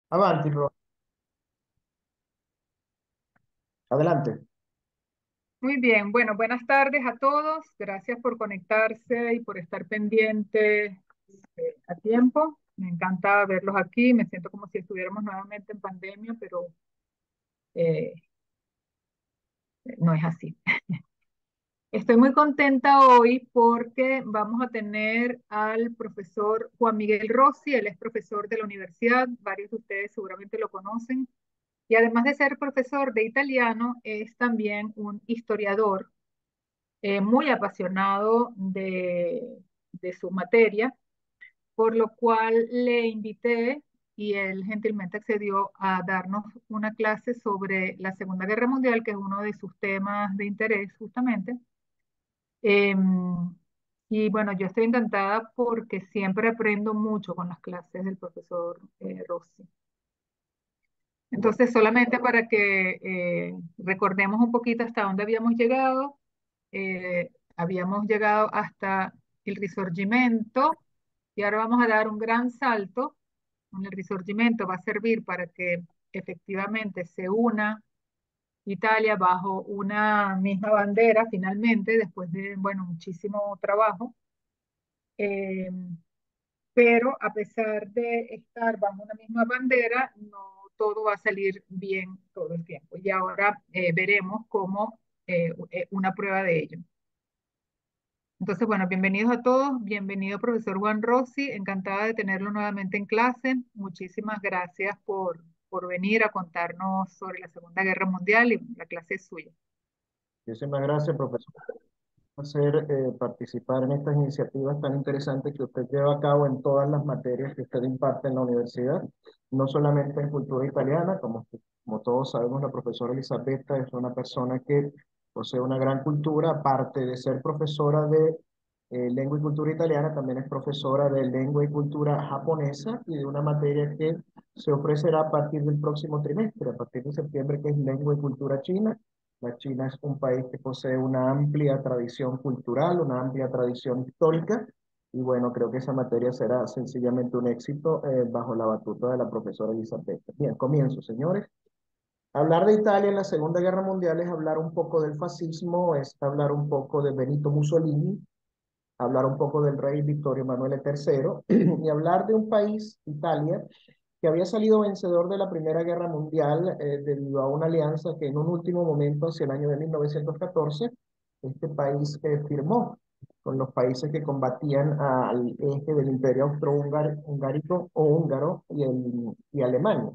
Avanti, adelante. Muy bien, bueno, buenas tardes a todos. Gracias por conectarse y por estar pendientes a tiempo. Me encanta verlos aquí. Me siento como si estuviéramos nuevamente en pandemia, pero eh, no es así. Estoy muy contenta hoy porque vamos a tener al profesor Juan Miguel Rossi. Él es profesor de la universidad. Varios de ustedes seguramente lo conocen. Y además de ser profesor de italiano, es también un historiador muy apasionado de su materia, por lo cual le invité y él gentilmente accedió a darnos una clase sobre la Segunda Guerra Mundial, que es uno de sus temas de interés justamente. Em, y bueno, yo estoy encantada porque siempre aprendo mucho con las clases del profesor Rossi. Bueno, Entonces, solamente para que recordemos un poquito hasta dónde habíamos llegado. Habíamos llegado hasta el Risorgimento y ahora vamos a dar un gran salto. El Risorgimento va a servir para que efectivamente se una Italia bajo una misma bandera finalmente, después de, bueno, muchísimo trabajo. Eh, pero a pesar de estar bajo una misma bandera, no todo va a salir bien todo el tiempo. Y ahora veremos cómo una prueba de ello. Entonces, bueno, bienvenidos a todos, bienvenido profesor Juan Rossi, encantada de tenerlo nuevamente en clase. Muchísimas gracias por venir a contarnos sobre la Segunda Guerra Mundial y la clase es suya. muchísimas gracias, profesor. Hacer participar en estas iniciativas tan interesantes que usted lleva a cabo en todas las materias que usted imparte en la universidad, no solamente en cultura italiana, como todos sabemos, la profesora Elisabetta es una persona que posee una gran cultura, aparte de ser profesora de lengua y cultura italiana, también es profesora de lengua y cultura japonesa y de una materia que se ofrecerá a partir del próximo trimestre, a partir de septiembre, que es lengua y cultura china. La China es un país que posee una amplia tradición cultural, una amplia tradición histórica, y bueno, creo que esa materia será sencillamente un éxito bajo la batuta de la profesora Elizabeth. Bien, comienzo, señores. Hablar de Italia en la Segunda Guerra Mundial es hablar un poco del fascismo, es hablar un poco de Benito Mussolini, hablar un poco del rey Vittorio Emanuele III y hablar de un país, Italia, que había salido vencedor de la Primera Guerra Mundial debido a una alianza que en un último momento, hacia el año de 1914, este país firmó con los países que combatían al eje del Imperio Austrohúngaro o húngaro y Alemania.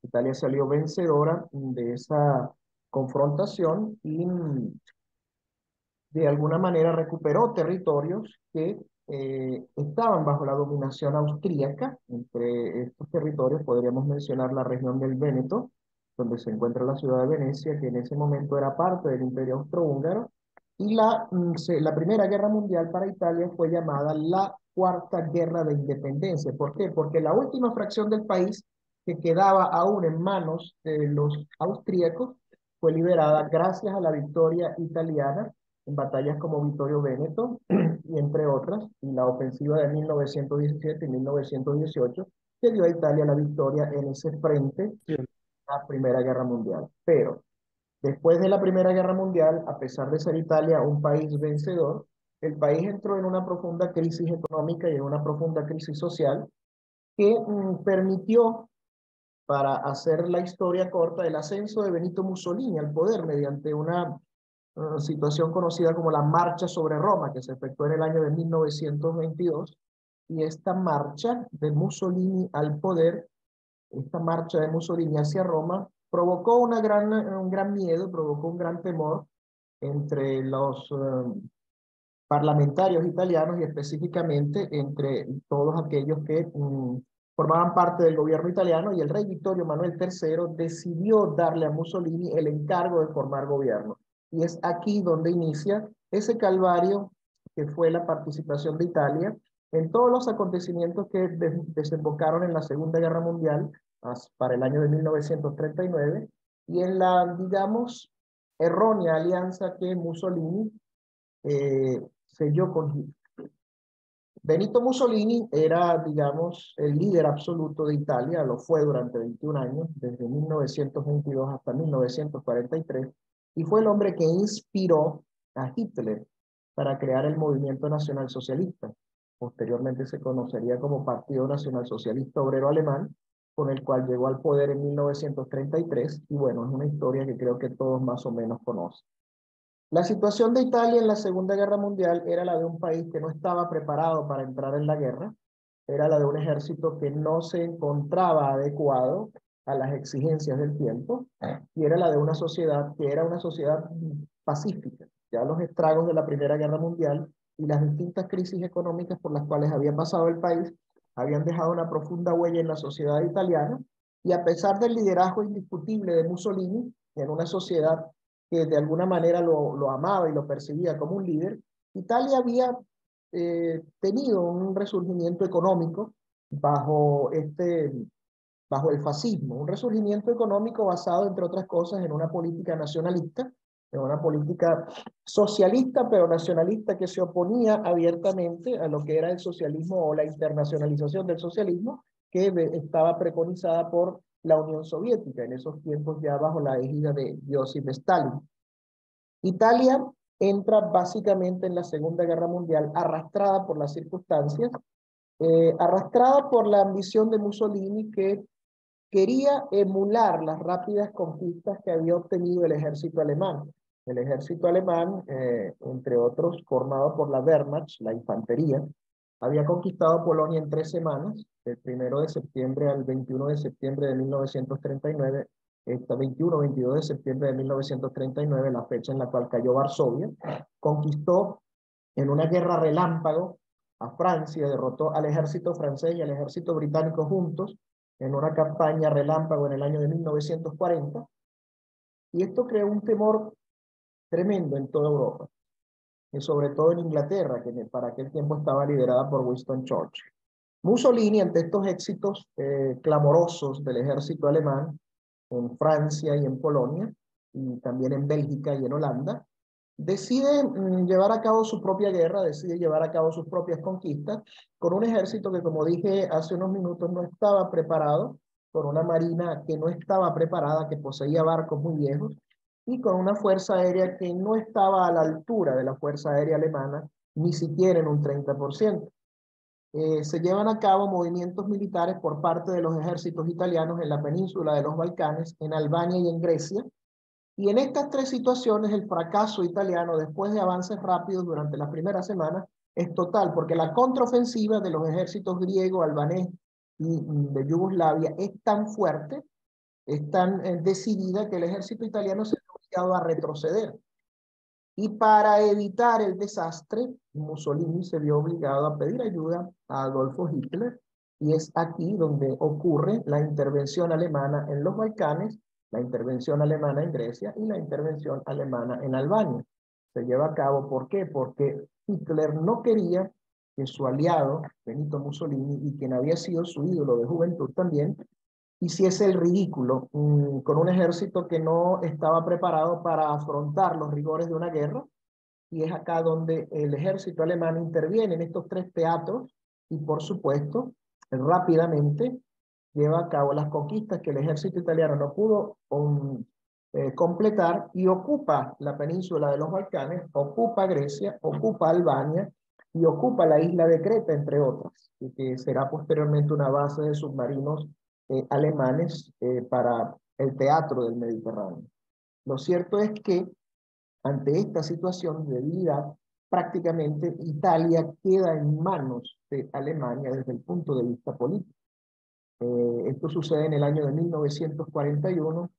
Italia salió vencedora de esa confrontación y de alguna manera recuperó territorios que estaban bajo la dominación austríaca. Entre estos territorios podríamos mencionar la región del Véneto, donde se encuentra la ciudad de Venecia, que en ese momento era parte del Imperio Austrohúngaro. Y la Primera Guerra Mundial para Italia fue llamada la Cuarta Guerra de Independencia. ¿Por qué? Porque la última fracción del país que quedaba aún en manos de los austríacos fue liberada gracias a la victoria italiana en batallas como Vittorio Veneto y entre otras, y la ofensiva de 1917 y 1918, que dio a Italia la victoria en ese frente de la Primera Guerra Mundial. Pero después de la Primera Guerra Mundial, a pesar de ser Italia un país vencedor, el país entró en una profunda crisis económica y en una profunda crisis social que permitió, para hacer la historia corta, el ascenso de Benito Mussolini al poder mediante una situación conocida como la Marcha sobre Roma, que se efectuó en el año de 1922. Y esta marcha de Mussolini al poder, esta marcha de Mussolini hacia Roma, provocó un gran miedo, provocó un gran temor entre los parlamentarios italianos y específicamente entre todos aquellos que formaban parte del gobierno italiano, y el rey Vittorio Emanuele III decidió darle a Mussolini el encargo de formar gobierno. Y es aquí donde inicia ese calvario que fue la participación de Italia en todos los acontecimientos que desembocaron en la Segunda Guerra Mundial para el año de 1939 y en la, digamos, errónea alianza que Mussolini selló con Hitler. Benito Mussolini era, digamos, el líder absoluto de Italia, lo fue durante 21 años, desde 1922 hasta 1943, y fue el hombre que inspiró a Hitler para crear el movimiento nacional socialista. Posteriormente se conocería como Partido Nacional Socialista Obrero Alemán, con el cual llegó al poder en 1933, y bueno, es una historia que creo que todos más o menos conocen. La situación de Italia en la Segunda Guerra Mundial era la de un país que no estaba preparado para entrar en la guerra, era la de un ejército que no se encontraba adecuado a las exigencias del tiempo, y era la de una sociedad que era una sociedad pacífica. Ya los estragos de la Primera Guerra Mundial y las distintas crisis económicas por las cuales había pasado el país habían dejado una profunda huella en la sociedad italiana, y a pesar del liderazgo indiscutible de Mussolini en una sociedad que de alguna manera lo amaba y lo percibía como un líder, Italia había tenido un resurgimiento económico bajo, bajo el fascismo, un resurgimiento económico basado, entre otras cosas, en una política nacionalista, en una política socialista, pero nacionalista, que se oponía abiertamente a lo que era el socialismo o la internacionalización del socialismo, que estaba preconizada por la Unión Soviética, en esos tiempos ya bajo la égida de Joseph Stalin. Italia entra básicamente en la Segunda Guerra Mundial arrastrada por las circunstancias, arrastrada por la ambición de Mussolini, que quería emular las rápidas conquistas que había obtenido el ejército alemán. El ejército alemán, entre otros, formado por la Wehrmacht, la infantería, había conquistado Polonia en 3 semanas, del 1 de septiembre al 21 de septiembre de 1939, 21-22 de septiembre de 1939, la fecha en la cual cayó Varsovia. Conquistó en una guerra relámpago a Francia, derrotó al ejército francés y al ejército británico juntos en una campaña relámpago en el año de 1940, y esto creó un temor tremendo en toda Europa, y sobre todo en Inglaterra, que para aquel tiempo estaba liderada por Winston Churchill. Mussolini, ante estos éxitos clamorosos del ejército alemán en Francia y en Polonia, y también en Bélgica y en Holanda, decide llevar a cabo su propia guerra, decide llevar a cabo sus propias conquistas, con un ejército que, como dije hace unos minutos, no estaba preparado, con una marina que no estaba preparada, que poseía barcos muy viejos, y con una fuerza aérea que no estaba a la altura de la fuerza aérea alemana, ni siquiera en un 30%. Se llevan a cabo movimientos militares por parte de los ejércitos italianos en la península de los Balcanes, en Albania y en Grecia, y en estas tres situaciones el fracaso italiano, después de avances rápidos durante las primeras semanas, es total, porque la contraofensiva de los ejércitos griego, albanés y de Yugoslavia es tan fuerte, es tan decidida, que el ejército italiano se ve obligado a retroceder. Y para evitar el desastre, Mussolini se vio obligado a pedir ayuda a Adolfo Hitler, y es aquí donde ocurre la intervención alemana en los Balcanes, la intervención alemana en Grecia y la intervención alemana en Albania. Se lleva a cabo, ¿por qué? Porque Hitler no quería que su aliado, Benito Mussolini, y quien había sido su ídolo de juventud también, hiciese el ridículo con un ejército que no estaba preparado para afrontar los rigores de una guerra, y es acá donde el ejército alemán interviene en estos tres teatros y, por supuesto, rápidamente lleva a cabo las conquistas que el ejército italiano no pudo completar, y ocupa la península de los Balcanes, ocupa Grecia, ocupa Albania y ocupa la isla de Creta, entre otras, y que será posteriormente una base de submarinos alemanes para el teatro del Mediterráneo. Lo cierto es que ante esta situación de debilidad, prácticamente Italia queda en manos de Alemania desde el punto de vista político. Esto sucede en el año de 1941,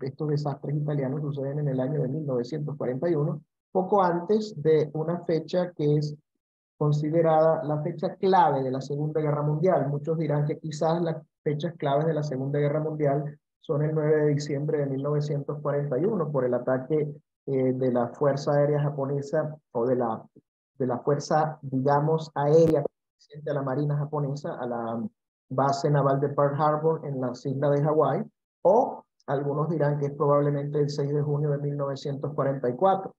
estos desastres italianos suceden en el año de 1941, poco antes de una fecha que es considerada la fecha clave de la Segunda Guerra Mundial. Muchos dirán que quizás las fechas claves de la Segunda Guerra Mundial son el 9 de diciembre de 1941, por el ataque de la Fuerza Aérea Japonesa, o de la Fuerza, digamos, aérea de la Marina japonesa a la base naval de Pearl Harbor en las islas de Hawái, o algunos dirán que es probablemente el 6 de junio de 1944,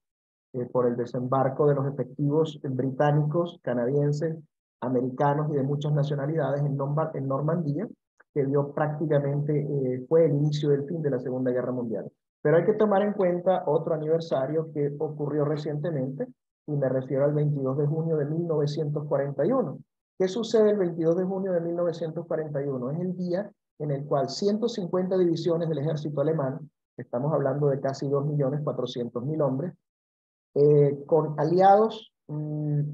por el desembarco de los efectivos británicos, canadienses, americanos y de muchas nacionalidades en Normandía, que dio prácticamente, fue el inicio del fin de la Segunda Guerra Mundial. Pero hay que tomar en cuenta otro aniversario que ocurrió recientemente, y me refiero al 22 de junio de 1941. ¿Qué sucede el 22 de junio de 1941? Es el día en el cual 150 divisiones del ejército alemán, estamos hablando de casi 2.400.000 hombres, con aliados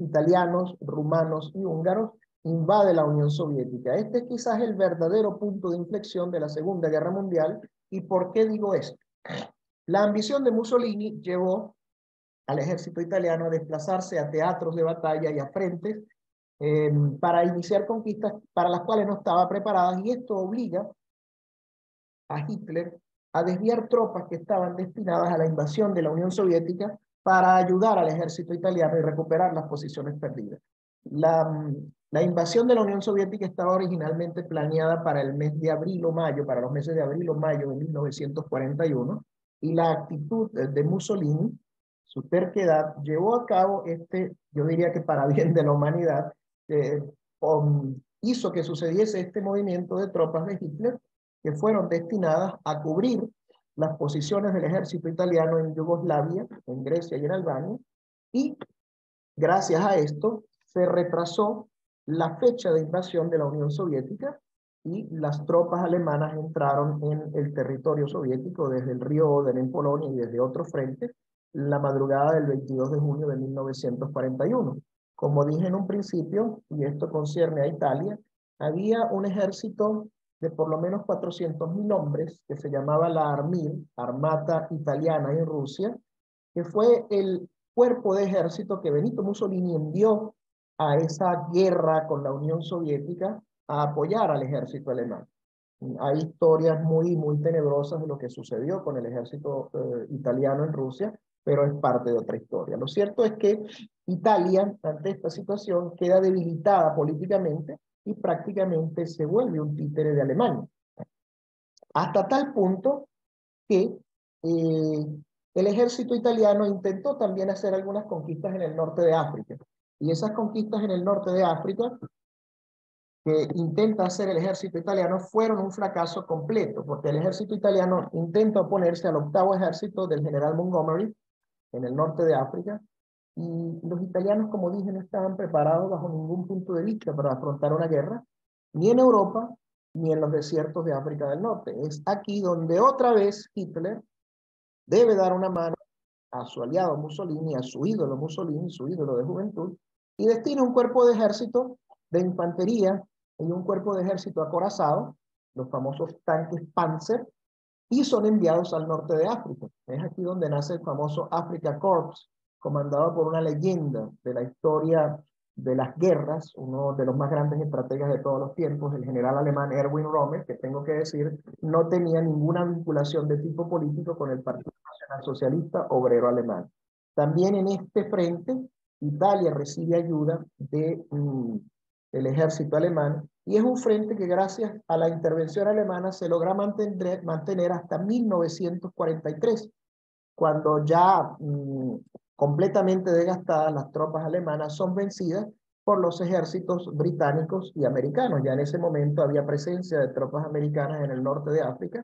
italianos, rumanos y húngaros, invade la Unión Soviética. Este es quizás el verdadero punto de inflexión de la Segunda Guerra Mundial. ¿Y por qué digo esto? La ambición de Mussolini llevó al ejército italiano a desplazarse a teatros de batalla y a frentes para iniciar conquistas para las cuales no estaba preparada, y esto obliga a Hitler a desviar tropas que estaban destinadas a la invasión de la Unión Soviética para ayudar al ejército italiano y recuperar las posiciones perdidas. La invasión de la Unión Soviética estaba originalmente planeada para el mes de abril o mayo, para los meses de abril o mayo de 1941, y la actitud de Mussolini, su terquedad, llevó a cabo yo diría que para bien de la humanidad, hizo que sucediese este movimiento de tropas de Hitler que fueron destinadas a cubrir las posiciones del ejército italiano en Yugoslavia, en Grecia y en Albania, y gracias a esto se retrasó la fecha de invasión de la Unión Soviética y las tropas alemanas entraron en el territorio soviético desde el río Oder en Polonia y desde otros frentes la madrugada del 22 de junio de 1941. Como dije en un principio, y esto concierne a Italia, había un ejército de por lo menos 400.000 hombres que se llamaba la Armil, Armata Italiana en Rusia, que fue el cuerpo de ejército que Benito Mussolini envió a esa guerra con la Unión Soviética a apoyar al ejército alemán. Hay historias muy tenebrosas de lo que sucedió con el ejército italiano en Rusia, pero es parte de otra historia. Lo cierto es que Italia, ante esta situación, queda debilitada políticamente y prácticamente se vuelve un títere de Alemania. Hasta tal punto que el ejército italiano intentó también hacer algunas conquistas en el norte de África. Y esas conquistas en el norte de África que intenta hacer el ejército italiano fueron un fracaso completo, porque el ejército italiano intenta oponerse al octavo ejército del general Montgomery en el norte de África, y los italianos, como dije, no estaban preparados bajo ningún punto de vista para afrontar una guerra, ni en Europa, ni en los desiertos de África del Norte. Es aquí donde otra vez Hitler debe dar una mano a su aliado Mussolini, a su ídolo Mussolini, su ídolo de juventud, y destina un cuerpo de ejército de infantería y un cuerpo de ejército acorazado, los famosos tanques Panzer, y son enviados al norte de África. Es aquí donde nace el famoso Africa Corps, comandado por una leyenda de la historia de las guerras, uno de los más grandes estrategas de todos los tiempos, el general alemán Erwin Rommel, que tengo que decir, no tenía ninguna vinculación de tipo político con el Partido Nacional Socialista Obrero Alemán. También en este frente, Italia recibe ayuda del ejército alemán, y es un frente que gracias a la intervención alemana se logra mantener hasta 1943, cuando ya completamente desgastadas las tropas alemanas son vencidas por los ejércitos británicos y americanos. Ya en ese momento había presencia de tropas americanas en el norte de África,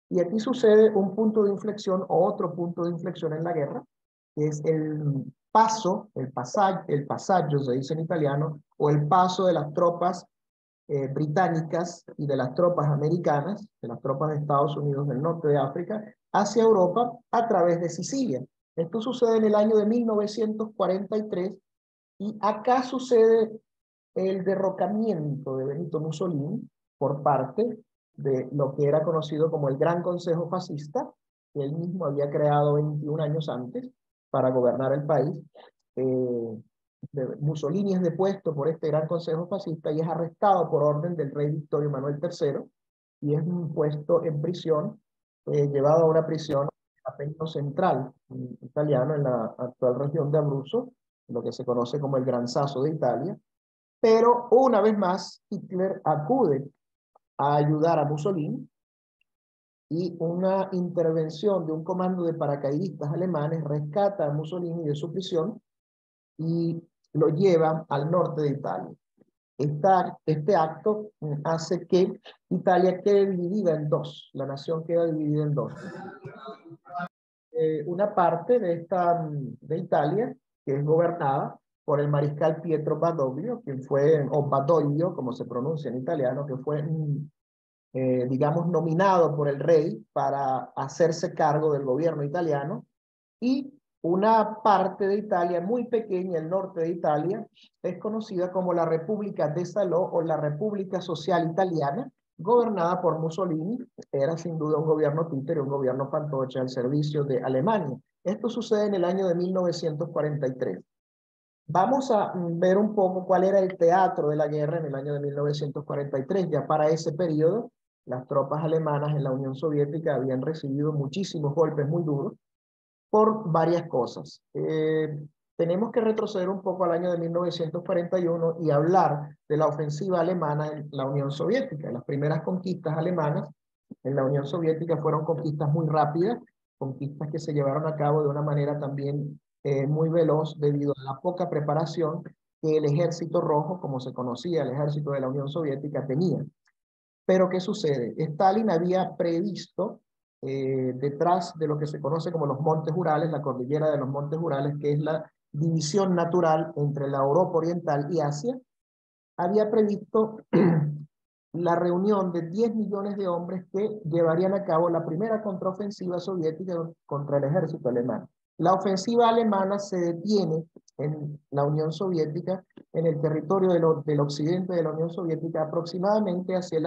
y aquí sucede un punto de inflexión o otro punto de inflexión en la guerra, que es el pasaggio, se dice en italiano, o el paso de las tropas británicas y de las tropas americanas, de las tropas de Estados Unidos del norte de África, hacia Europa a través de Sicilia. Esto sucede en el año de 1943, y acá sucede el derrocamiento de Benito Mussolini por parte de lo que era conocido como el Gran Consejo Fascista, que él mismo había creado 21 años antes para gobernar el país. Mussolini es depuesto por este Gran Consejo Fascista y es arrestado por orden del rey Vittorio Emanuel III, y es puesto en prisión, llevado a una prisión Apennino Central, italiano, en la actual región de Abruzzo, lo que se conoce como el Gran Sasso de Italia. Pero una vez más, Hitler acude a ayudar a Mussolini, y una intervención de un comando de paracaidistas alemanes rescata a Mussolini de su prisión y lo lleva al norte de Italia. Este acto hace que Italia quede dividida en dos, la nación queda dividida en dos. Una parte de Italia, que es gobernada por el mariscal Pietro Badoglio, quien fue, o Badoglio, como se pronuncia en italiano, que fue, digamos, nominado por el rey para hacerse cargo del gobierno italiano, y una parte de Italia muy pequeña, el norte de Italia, es conocida como la República de Salò o la República Social Italiana, gobernada por Mussolini. Era sin duda un gobierno títere, un gobierno fantoche al servicio de Alemania. Esto sucede en el año de 1943. Vamos a ver un poco cuál era el teatro de la guerra en el año de 1943. Ya para ese periodo, las tropas alemanas en la Unión Soviética habían recibido muchísimos golpes muy duros por varias cosas. Tenemos que retroceder un poco al año de 1941 y hablar de la ofensiva alemana en la Unión Soviética. Las primeras conquistas alemanas en la Unión Soviética fueron conquistas muy rápidas, conquistas que se llevaron a cabo de una manera también muy veloz debido a la poca preparación que el Ejército Rojo, como se conocía, el ejército de la Unión Soviética, tenía. Pero ¿qué sucede? Stalin había previsto detrás de lo que se conoce como los Montes Urales, la cordillera de los Montes Urales, que es la división natural entre la Europa Oriental y Asia, había previsto la reunión de 10 millones de hombres que llevarían a cabo la primera contraofensiva soviética contra el ejército alemán. La ofensiva alemana se detiene en la Unión Soviética, en el territorio del occidente de la Unión Soviética, aproximadamente hacia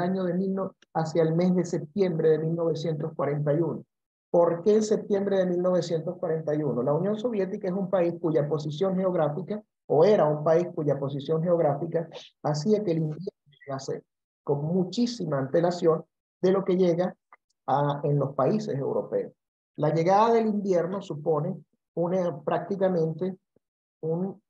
el mes de septiembre de 1941. ¿Por qué en septiembre de 1941? La Unión Soviética es un país cuya posición geográfica, o era un país cuya posición geográfica, hacía que el invierno llegase con muchísima antelación de lo que llega en los países europeos. La llegada del invierno supone prácticamente un,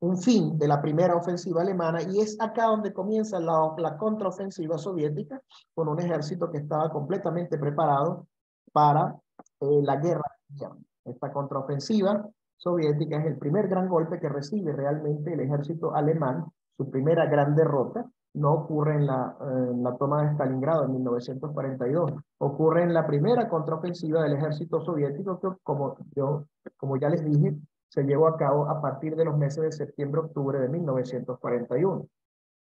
un fin de la primera ofensiva alemana, y es acá donde comienza la contraofensiva soviética, con un ejército que estaba completamente preparado para la guerra de invierno. Esta contraofensiva soviética es el primer gran golpe que recibe realmente el ejército alemán, su primera gran derrota. No ocurre en la toma de Stalingrado en 1942, ocurre en la primera contraofensiva del ejército soviético que, como ya les dije, se llevó a cabo a partir de los meses de septiembre-octubre de 1941.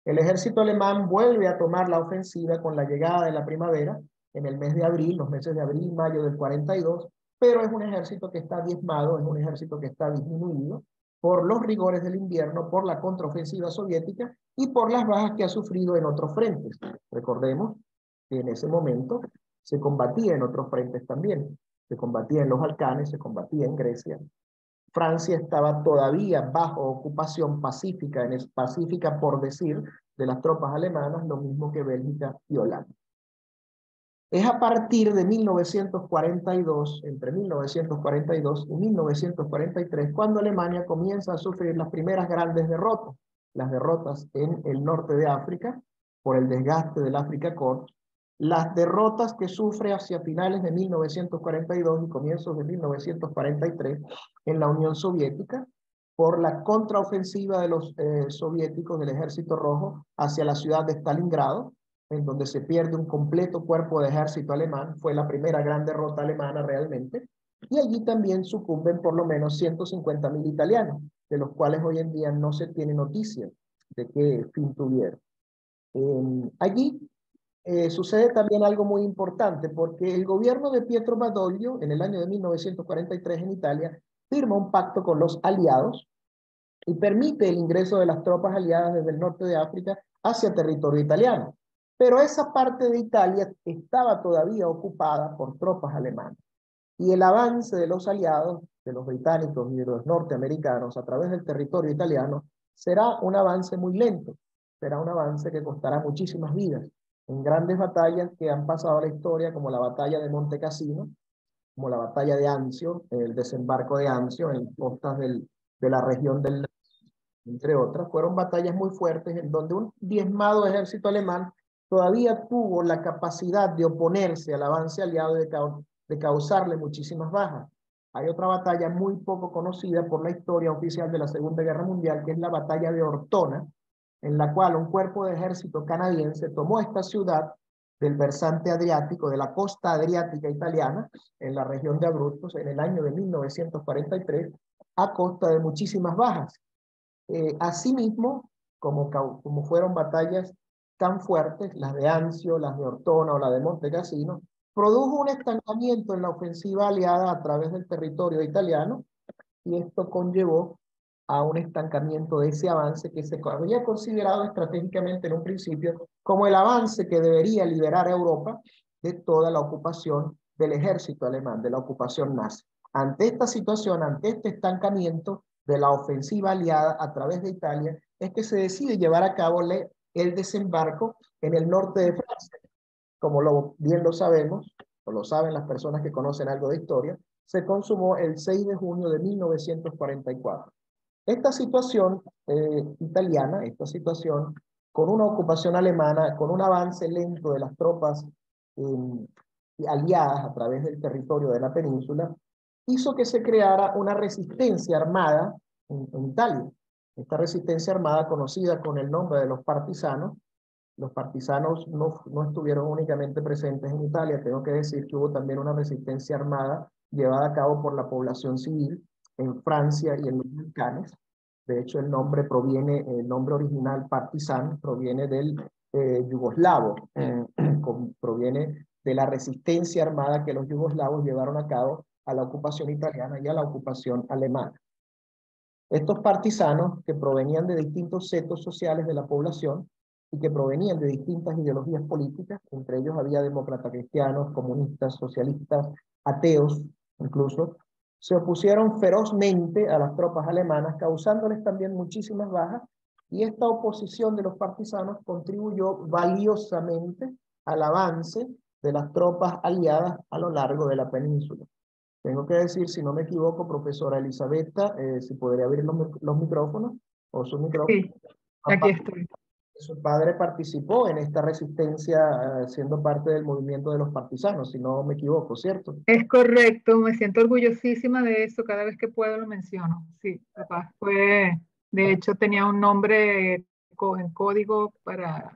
El ejército alemán vuelve a tomar la ofensiva con la llegada de la primavera en el mes de abril, los meses de abril y mayo del 42, pero es un ejército que está diezmado, es un ejército que está disminuido por los rigores del invierno, por la contraofensiva soviética y por las bajas que ha sufrido en otros frentes. Recordemos que en ese momento se combatía en otros frentes también. Se combatía en los Balcanes, se combatía en Grecia. Francia estaba todavía bajo ocupación pacífica por decir, de las tropas alemanas, lo mismo que Bélgica y Holanda. Es a partir de 1942, entre 1942 y 1943, cuando Alemania comienza a sufrir las primeras grandes derrotas. Las derrotas en el norte de África, por el desgaste del Afrika Korps, las derrotas que sufre hacia finales de 1942 y comienzos de 1943 en la Unión Soviética, por la contraofensiva de los soviéticos del Ejército Rojo hacia la ciudad de Stalingrado, en donde se pierde un completo cuerpo de ejército alemán. Fue la primera gran derrota alemana realmente, y allí también sucumben por lo menos 150.000 italianos, de los cuales hoy en día no se tiene noticia de qué fin tuvieron. Allí sucede también algo muy importante, porque el gobierno de Pietro Badoglio, en el año de 1943 en Italia, firma un pacto con los aliados y permite el ingreso de las tropas aliadas desde el norte de África hacia territorio italiano. Pero esa parte de Italia estaba todavía ocupada por tropas alemanas. Y el avance de los aliados, de los británicos y de los norteamericanos a través del territorio italiano, será un avance muy lento. Será un avance que costará muchísimas vidas. En grandes batallas que han pasado a la historia, como la batalla de Monte Cassino, como la batalla de Anzio, el desembarco de Anzio en costas de la región del, entre otras, fueron batallas muy fuertes en donde un diezmado ejército alemán todavía tuvo la capacidad de oponerse al avance aliado y de causarle muchísimas bajas. Hay otra batalla muy poco conocida por la historia oficial de la Segunda Guerra Mundial, que es la batalla de Ortona, en la cual un cuerpo de ejército canadiense tomó esta ciudad del versante adriático, de la costa adriática italiana, en la región de Abruzos, en el año de 1943, a costa de muchísimas bajas. Asimismo, como fueron batallas tan fuertes, las de Anzio, las de Ortona o la de Monte Cassino, produjo un estancamiento en la ofensiva aliada a través del territorio italiano, y esto conllevó a un estancamiento de ese avance que se había considerado estratégicamente en un principio como el avance que debería liberar a Europa de toda la ocupación del ejército alemán, de la ocupación nazi. Ante esta situación, ante este estancamiento de la ofensiva aliada a través de Italia, es que se decide llevar a cabo el desembarco en el norte de Francia. Como bien lo sabemos, o lo saben las personas que conocen algo de historia, se consumó el 6 de junio de 1944. Esta situación italiana, esta situación con una ocupación alemana, con un avance lento de las tropas aliadas a través del territorio de la península, hizo que se creara una resistencia armada en Italia. Esta resistencia armada, conocida con el nombre de los partisanos no estuvieron únicamente presentes en Italia, tengo que decir que hubo también una resistencia armada llevada a cabo por la población civil en Francia y en los Balcanes. De hecho, el nombre original partisán proviene del yugoslavo, proviene de la resistencia armada que los yugoslavos llevaron a cabo a la ocupación italiana y a la ocupación alemana. Estos partisanos, que provenían de distintos setos sociales de la población y que provenían de distintas ideologías políticas, entre ellos había demócratas cristianos, comunistas, socialistas, ateos incluso, se opusieron ferozmente a las tropas alemanas, causándoles también muchísimas bajas, y esta oposición de los partisanos contribuyó valiosamente al avance de las tropas aliadas a lo largo de la península. Tengo que decir, si no me equivoco, profesora Elisabetta, si podría abrir los micrófonos o su micrófono. Sí, aquí estoy. Su padre participó en esta resistencia, siendo parte del movimiento de los partisanos, si no me equivoco, ¿cierto? Es correcto, me siento orgullosísima de eso, cada vez que puedo lo menciono. Sí, papá fue, de hecho tenía un nombre en código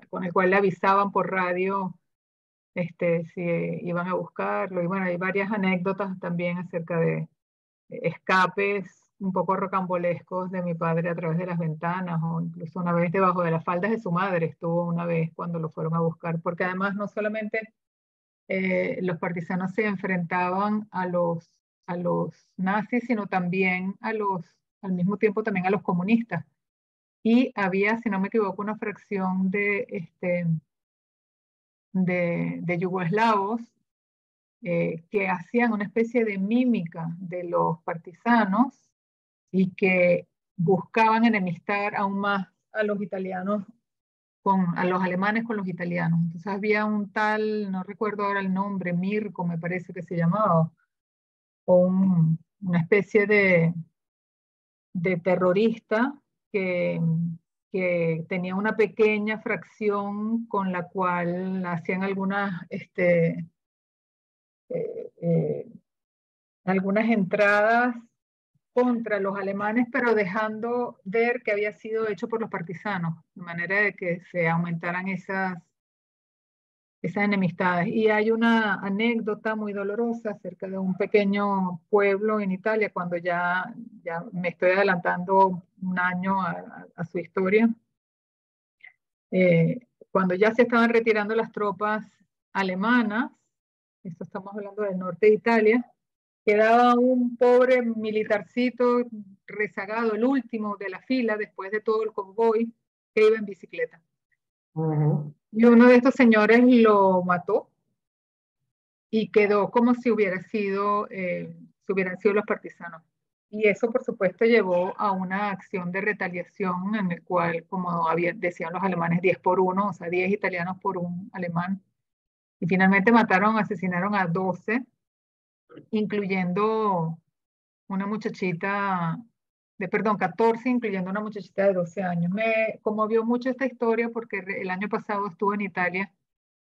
con el cual le avisaban por radio si iban a buscarlo. Y bueno, hay varias anécdotas también acerca de escapes un poco rocambolescos de mi padre a través de las ventanas, o incluso una vez debajo de las faldas de su madre estuvo una vez cuando lo fueron a buscar, porque además no solamente los partisanos se enfrentaban a los nazis, sino también al mismo tiempo también a los comunistas. Y había, si no me equivoco, una fracción de yugoslavos que hacían una especie de mímica de los partisanos y que buscaban enemistar aún más a los italianos a los alemanes con los italianos. Entonces había un tal, no recuerdo ahora el nombre, Mirko me parece que se llamaba, o una especie de terrorista que, que tenía una pequeña fracción con la cual hacían eh, eh, algunas entradas contra los alemanes, pero dejando ver que había sido hecho por los partisanos, de manera de que se aumentaran esas enemistades. Y hay una anécdota muy dolorosa acerca de un pequeño pueblo en Italia, cuando ya me estoy adelantando un año a su historia, cuando ya se estaban retirando las tropas alemanas, esto estamos hablando del norte de Italia, quedaba un pobre militarcito rezagado, el último de la fila después de todo el convoy, que iba en bicicleta. Y uno de estos señores lo mató y quedó como si hubieran sido los partisanos. Y eso, por supuesto, llevó a una acción de retaliación en el cual, como decían los alemanes, 10 por 1, o sea, 10 italianos por un alemán. Y finalmente asesinaron a 12, incluyendo una muchachita perdón, 14, incluyendo una muchachita de 12 años. Me conmovió mucho esta historia porque el año pasado estuve en Italia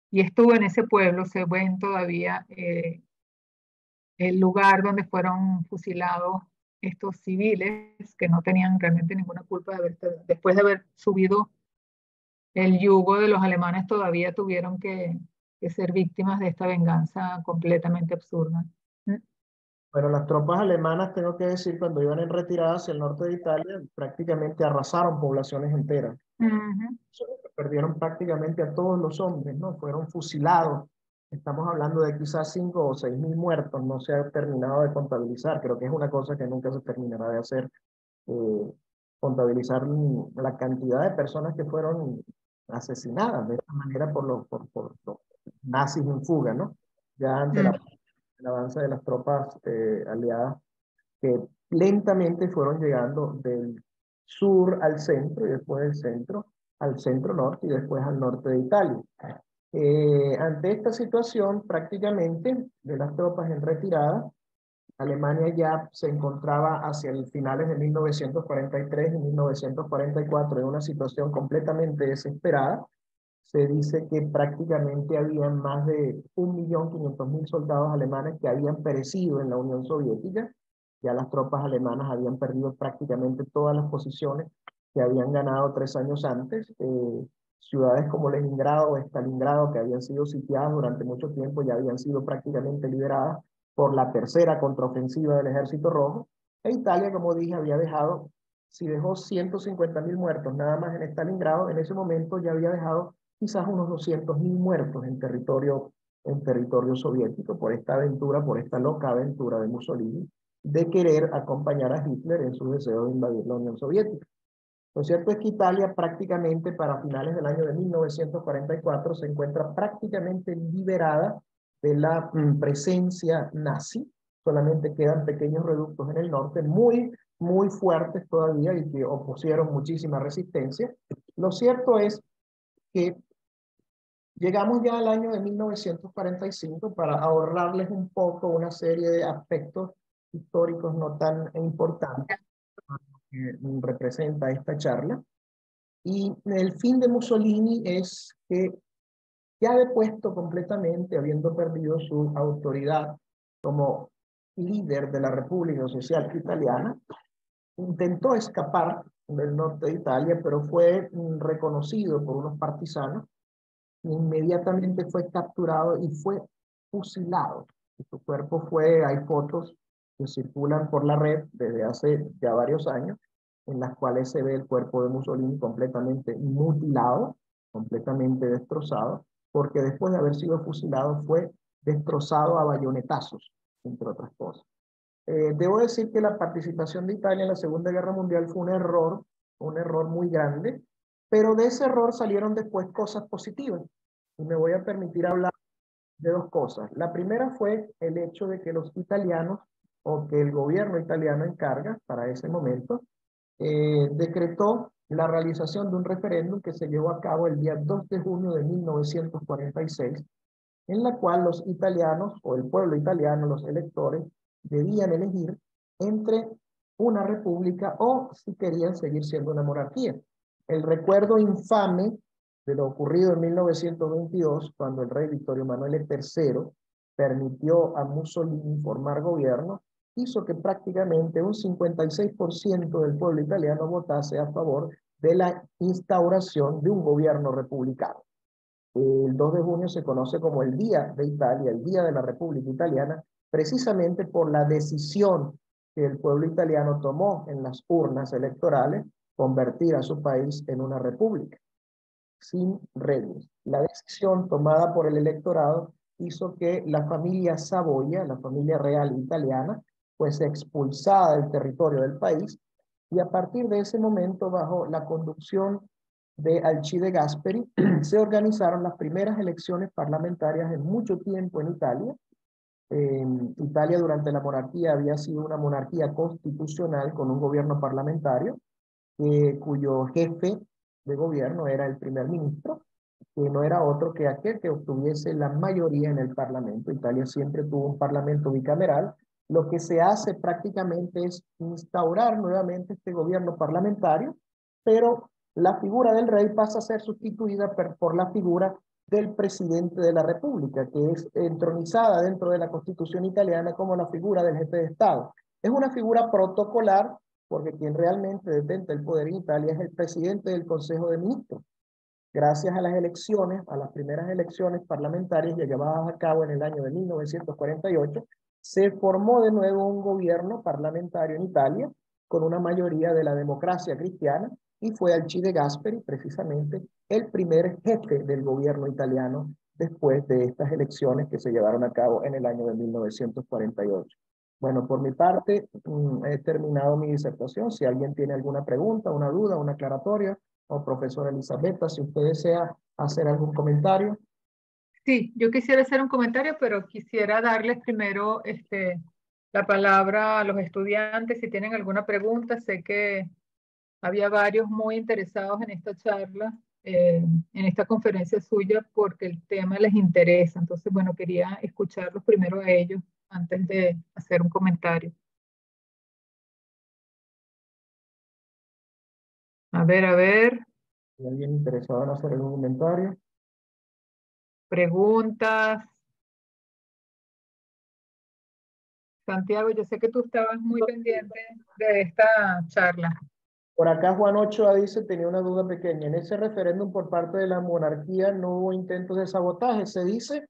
y estuve en ese pueblo, se ven todavía el lugar donde fueron fusilados estos civiles que no tenían realmente ninguna culpa después de haber subido el yugo de los alemanes todavía tuvieron que ser víctimas de esta venganza completamente absurda. Mm. Pero las tropas alemanas, tengo que decir, cuando iban en retirada hacia el norte de Italia, prácticamente arrasaron poblaciones enteras. Ujú. Perdieron prácticamente a todos los hombres, ¿no? Fueron fusilados. Estamos hablando de quizás 5 o 6 mil muertos, no se ha terminado de contabilizar. Creo que es una cosa que nunca se terminará de hacer, eh, contabilizar la cantidad de personas que fueron asesinadas de esta manera por los nazis en fuga, ¿no? Ya ante Mm. el avance de las tropas aliadas que lentamente fueron llegando del sur al centro y después del centro al centro norte y después al norte de Italia. Ante esta situación, prácticamente de las tropas en retirada, Alemania ya se encontraba hacia el finales de 1943 y 1944 en una situación completamente desesperada. Se dice que prácticamente había más de 1.500.000 soldados alemanes que habían perecido en la Unión Soviética. Ya las tropas alemanas habían perdido prácticamente todas las posiciones que habían ganado 3 años antes. Ciudades como Leningrado o Stalingrado, que habían sido sitiadas durante mucho tiempo, ya habían sido prácticamente liberadas por la tercera contraofensiva del Ejército Rojo. E Italia, como dije, había dejado, si dejó 150.000 muertos nada más en Stalingrado, en ese momento ya había dejado quizás unos 200.000 muertos en territorio soviético por esta aventura, por esta loca aventura de Mussolini de querer acompañar a Hitler en su deseo de invadir la Unión Soviética. Lo cierto es que Italia prácticamente para finales del año de 1944 se encuentra prácticamente liberada de la presencia nazi. Solamente quedan pequeños reductos en el norte, muy fuertes todavía y que opusieron muchísima resistencia. Lo cierto es que llegamos ya al año de 1945 para ahorrarles un poco una serie de aspectos históricos no tan importantes que representa esta charla. Y el fin de Mussolini es que ya depuesto completamente, habiendo perdido su autoridad como líder de la República Social Italiana, intentó escapar del norte de Italia, pero fue reconocido por unos partisanos. Inmediatamente fue capturado y fue fusilado. Su cuerpo fue, hay fotos que circulan por la red desde hace ya varios años, en las cuales se ve el cuerpo de Mussolini completamente mutilado, completamente destrozado, porque después de haber sido fusilado fue destrozado a bayonetazos, entre otras cosas. Debo decir que la participación de Italia en la Segunda Guerra Mundial fue un error muy grande, pero de ese error salieron después cosas positivas. Y me voy a permitir hablar de dos cosas. La primera fue el hecho de que los italianos, o que el gobierno italiano en carga para ese momento, decretó la realización de un referéndum que se llevó a cabo el día 2 de junio de 1946, en la cual los italianos o el pueblo italiano, los electores, debían elegir entre una república o si querían seguir siendo una monarquía. El recuerdo infame de lo ocurrido en 1922, cuando el rey Vittorio Emanuele III permitió a Mussolini formar gobierno, hizo que prácticamente un 56% del pueblo italiano votase a favor de la instauración de un gobierno republicano. El 2 de junio se conoce como el Día de Italia, el Día de la República Italiana, precisamente por la decisión que el pueblo italiano tomó en las urnas electorales, convertir a su país en una república, sin reyes. La decisión tomada por el electorado hizo que la familia Saboya, la familia real italiana, fuese expulsada del territorio del país y a partir de ese momento, bajo la conducción de Alcide Gasperi, se organizaron las primeras elecciones parlamentarias en mucho tiempo en Italia. Italia durante la monarquía había sido una monarquía constitucional con un gobierno parlamentario, cuyo jefe de gobierno era el primer ministro, que no era otro que aquel que obtuviese la mayoría en el Parlamento. Italia siempre tuvo un Parlamento bicameral. Lo que se hace prácticamente es instaurar nuevamente este gobierno parlamentario, pero la figura del rey pasa a ser sustituida por la figura del presidente de la República, que es entronizada dentro de la Constitución italiana como la figura del jefe de Estado. Es una figura protocolar porque quien realmente detenta el poder en Italia es el presidente del Consejo de Ministros. gracias a las elecciones, a las primeras elecciones parlamentarias llevadas a cabo en el año de 1948, se formó de nuevo un gobierno parlamentario en Italia con una mayoría de la democracia cristiana y fue Alcide Gasperi precisamente el primer jefe del gobierno italiano después de estas elecciones que se llevaron a cabo en el año de 1948. Bueno, por mi parte, he terminado mi disertación. Si alguien tiene alguna pregunta, una duda, una aclaratoria, o profesora Elizabeth, si usted desea hacer algún comentario. Sí, yo quisiera hacer un comentario, pero quisiera darles primero la palabra a los estudiantes si tienen alguna pregunta. Sé que había varios muy interesados en esta charla, en esta conferencia suya, porque el tema les interesa. Entonces, bueno, quería escucharlos primero a ellos antes de hacer un comentario. A ver, Si alguien interesado en hacer algún comentario. preguntas. Santiago, yo sé que tú estabas muy pendiente de esta charla. Por acá Juan Ochoa dice, tenía una duda pequeña. En ese referéndum por parte de la monarquía no hubo intentos de sabotaje. Se dice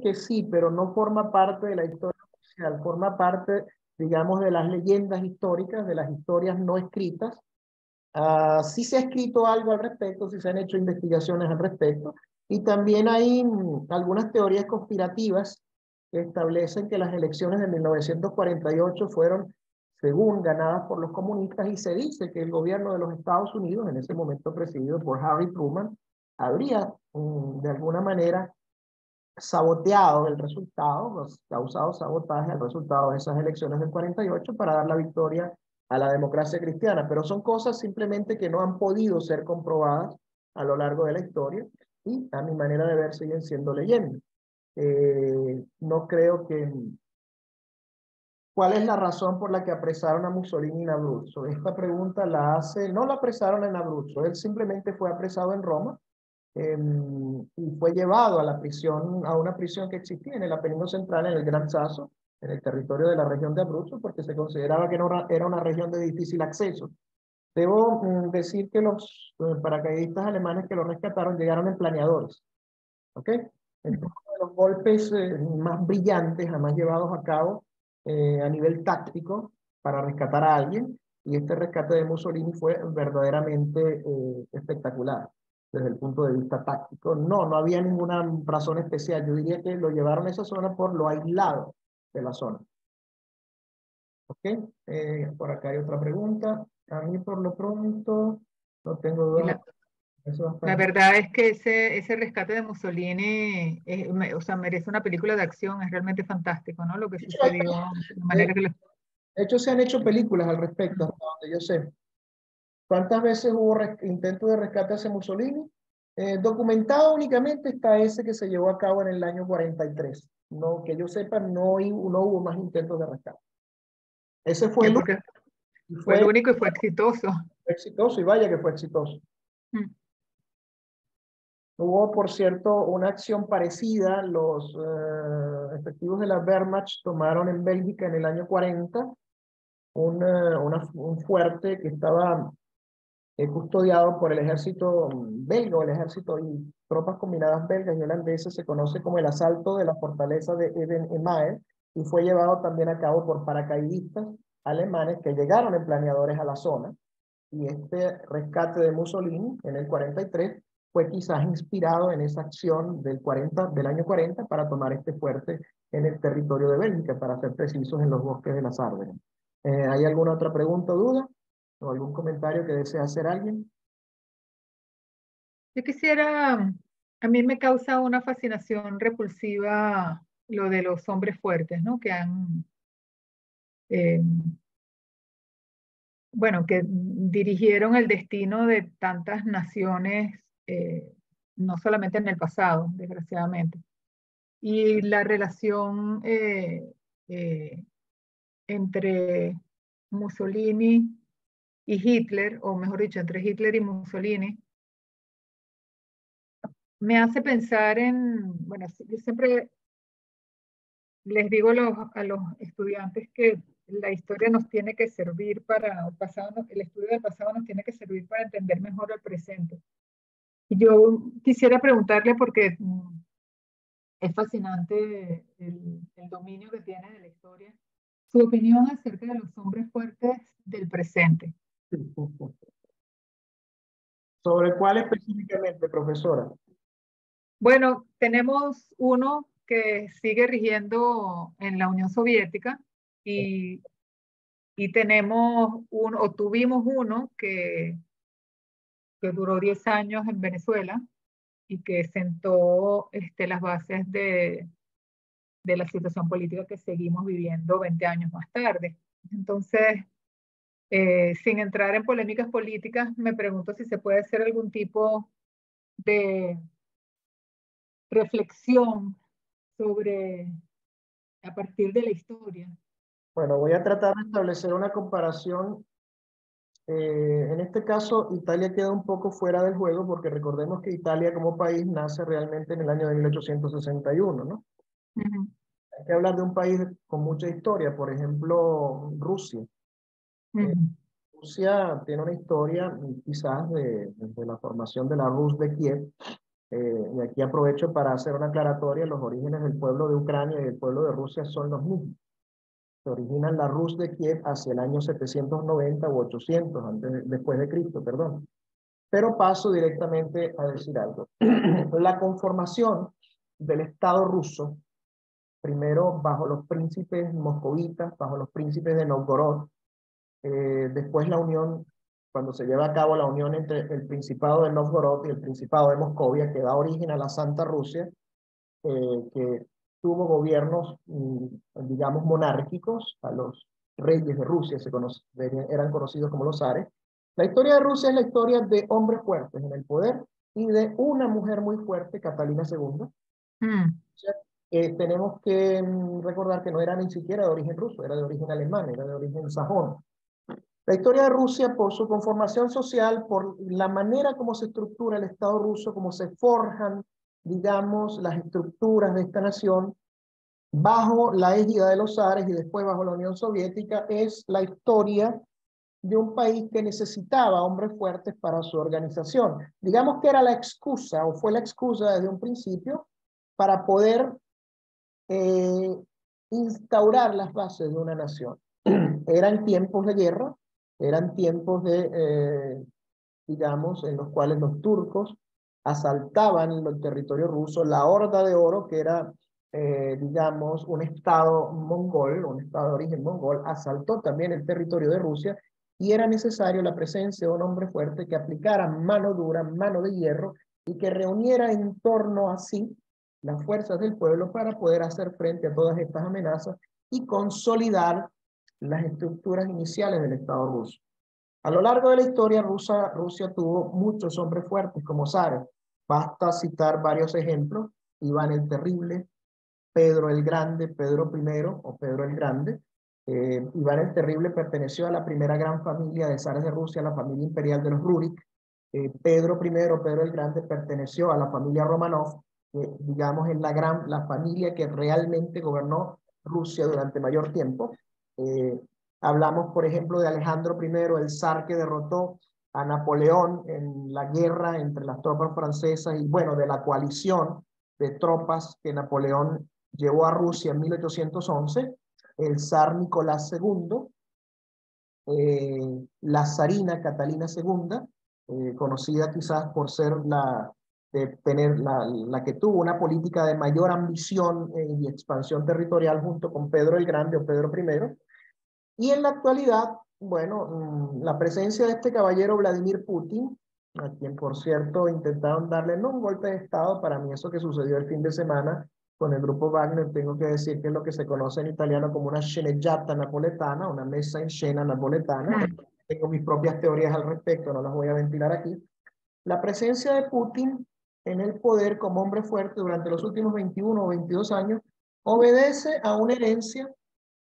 que sí, pero no forma parte de la historia oficial, forma parte, digamos, de las leyendas históricas, de las historias no escritas. Sí se ha escrito algo al respecto, sí se han hecho investigaciones al respecto, y también hay algunas teorías conspirativas que establecen que las elecciones de 1948 fueron, según, ganadas por los comunistas, y se dice que el gobierno de los Estados Unidos, en ese momento presidido por Harry Truman, habría de alguna manera saboteado el resultado, pues, causado sabotaje al resultado de esas elecciones del 48 para dar la victoria a la democracia cristiana, pero son cosas simplemente que no han podido ser comprobadas a lo largo de la historia y a mi manera de ver siguen siendo leyendas. No creo que... ¿Cuál es la razón por la que apresaron a Mussolini en Abruzzo? Esta pregunta la hace, no lo apresaron en Abruzzo, él simplemente fue apresado en Roma y fue llevado a la prisión, a una prisión que existía en el Apenino Central, en el Gran Sasso, en el territorio de la región de Abruzzo, porque se consideraba que era una región de difícil acceso. Debo decir que los paracaidistas alemanes que lo rescataron llegaron en planeadores, ¿ok? Entonces, uno de los golpes más brillantes jamás llevados a cabo a nivel táctico para rescatar a alguien, y este rescate de Mussolini fue verdaderamente espectacular desde el punto de vista táctico. No, no había ninguna razón especial. Yo diría que lo llevaron a esa zona por lo aislado de la zona. ¿Ok? Por acá hay otra pregunta. A mí por lo pronto no tengo Y dudas. la, Eso es la bastante. verdad es que ese rescate de Mussolini, o sea, merece una película de acción, es realmente fantástico, ¿no? Lo que De hecho, sucedió, la manera que lo... de hecho, se han hecho películas al respecto, hasta donde yo sé. ¿Cuántas veces hubo intentos de rescate hacia Mussolini? Documentado únicamente está ese que se llevó a cabo en el año 43. No, que yo sepa, no hubo más intentos de rescate. Ese fue el único porque y fue el fue único y fue exitoso. exitoso, y vaya que fue exitoso. Mm. Hubo, por cierto, una acción parecida. Los efectivos de la Wehrmacht tomaron en Bélgica en el año 40 un fuerte que estaba custodiado por el ejército belga, o el ejército y tropas combinadas belgas y holandesas. Se conoce como el asalto de la fortaleza de Eden-Emael, y fue llevado también a cabo por paracaidistas alemanes que llegaron en planeadores a la zona. Y este rescate de Mussolini en el 43 fue quizás inspirado en esa acción del año 40 para tomar este fuerte en el territorio de Bélgica, para ser precisos, en los bosques de las Ardenas. ¿Hay alguna otra pregunta o duda? ¿O algún comentario que desea hacer alguien? Yo quisiera, a mí me causa una fascinación repulsiva lo de los hombres fuertes, ¿no? Que han, eh, bueno, que dirigieron el destino de tantas naciones, no solamente en el pasado, desgraciadamente. Y la relación eh, entre Mussolini y Hitler, o mejor dicho, entre Hitler y Mussolini, me hace pensar en, bueno, yo siempre les digo a los estudiantes que la historia nos tiene que servir para, el estudio del pasado nos tiene que servir para entender mejor el presente. Y yo quisiera preguntarle, porque es fascinante el dominio que tiene de la historia, su opinión acerca de los hombres fuertes del presente. ¿Sobre cuál específicamente, profesora? Bueno, tenemos uno que sigue rigiendo en la Unión Soviética y, y tenemos uno, o tuvimos uno que duró 10 años en Venezuela y que sentó las bases de la situación política que seguimos viviendo 20 años más tarde. Entonces, sin entrar en polémicas políticas, me pregunto si se puede hacer algún tipo de reflexión sobre, a partir de la historia. Bueno, voy a tratar de establecer una comparación. En este caso, Italia queda un poco fuera del juego porque recordemos que Italia como país nace realmente en el año de 1861, ¿no? Ujú, Hay que hablar de un país con mucha historia, por ejemplo, Rusia. Eh, ujú, Rusia tiene una historia quizás de la formación de la Rus de Kiev, y aquí aprovecho para hacer una aclaratoria: los orígenes del pueblo de Ucrania y del pueblo de Rusia son los mismos. Se origina en la Rus de Kiev hacia el año 790 u 800, después de Cristo, perdón. Pero paso directamente a decir algo. La conformación del Estado ruso, primero bajo los príncipes moscovitas, bajo los príncipes de Novgorod, después la unión, cuando se lleva a cabo la unión entre el Principado de Novgorod y el Principado de Moscovia, que da origen a la Santa Rusia, que tuvo gobiernos, digamos, monárquicos. A los reyes de Rusia eran conocidos como los zares. La historia de Rusia es la historia de hombres fuertes en el poder y de una mujer muy fuerte, Catalina II. mm, Tenemos que recordar que no era ni siquiera de origen ruso, era de origen alemán, era de origen sajón. La historia de Rusia, por su conformación social, por la manera como se estructura el Estado ruso, cómo se forjan, digamos, las estructuras de esta nación, bajo la égida de los zares y después bajo la Unión Soviética, es la historia de un país que necesitaba hombres fuertes para su organización. Digamos que era la excusa, o fue la excusa desde un principio, para poder eh, instaurar las bases de una nación. Eran tiempos de guerra, eran tiempos digamos, en los cuales los turcos asaltaban el territorio ruso, la Horda de Oro, que era, digamos, un estado mongol, un estado de origen mongol, asaltó también el territorio de Rusia y era necesario la presencia de un hombre fuerte que aplicara mano dura, mano de hierro y que reuniera en torno a sí las fuerzas del pueblo para poder hacer frente a todas estas amenazas y consolidar las estructuras iniciales del Estado ruso. A lo largo de la historia Rusia tuvo muchos hombres fuertes como zares. Basta citar varios ejemplos: Iván el Terrible, Pedro el Grande, Pedro I o Pedro el Grande. Iván el Terrible perteneció a la primera gran familia de zares de Rusia, la familia imperial de los Rurik. Pedro I, Pedro el Grande, perteneció a la familia Romanov, digamos, en la familia que realmente gobernó Rusia durante mayor tiempo. Eh, Hablamos, por ejemplo, de Alejandro I, el zar que derrotó a Napoleón en la guerra entre las tropas francesas y, bueno, de la coalición de tropas que Napoleón llevó a Rusia en 1811, el zar Nicolás II, la zarina Catalina II, conocida quizás por ser la que tuvo una política de mayor ambición y expansión territorial junto con Pedro el Grande o Pedro I. Y en la actualidad, bueno, la presencia de este caballero Vladimir Putin, a quien por cierto intentaron darle no un golpe de estado. Para mí eso que sucedió el fin de semana con el grupo Wagner, tengo que decir que es lo que se conoce en italiano como una sceneggiata napoletana, una mesa en scena napoletana. mm. Tengo mis propias teorías al respecto, no las voy a ventilar aquí. La presencia de Putin en el poder como hombre fuerte durante los últimos 21 o 22 años obedece a una herencia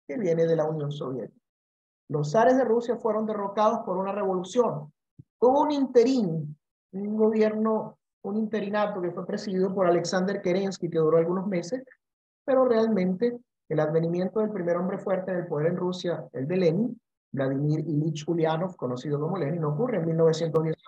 que viene de la Unión Soviética. Los zares de Rusia fueron derrocados por una revolución. Hubo un interín, un gobierno, un interinato que fue presidido por Alexander Kerensky, que duró algunos meses, pero realmente el advenimiento del primer hombre fuerte del poder en Rusia, el de Lenin, Vladimir Ilich Ulyanov, conocido como Lenin, ocurre en 1918.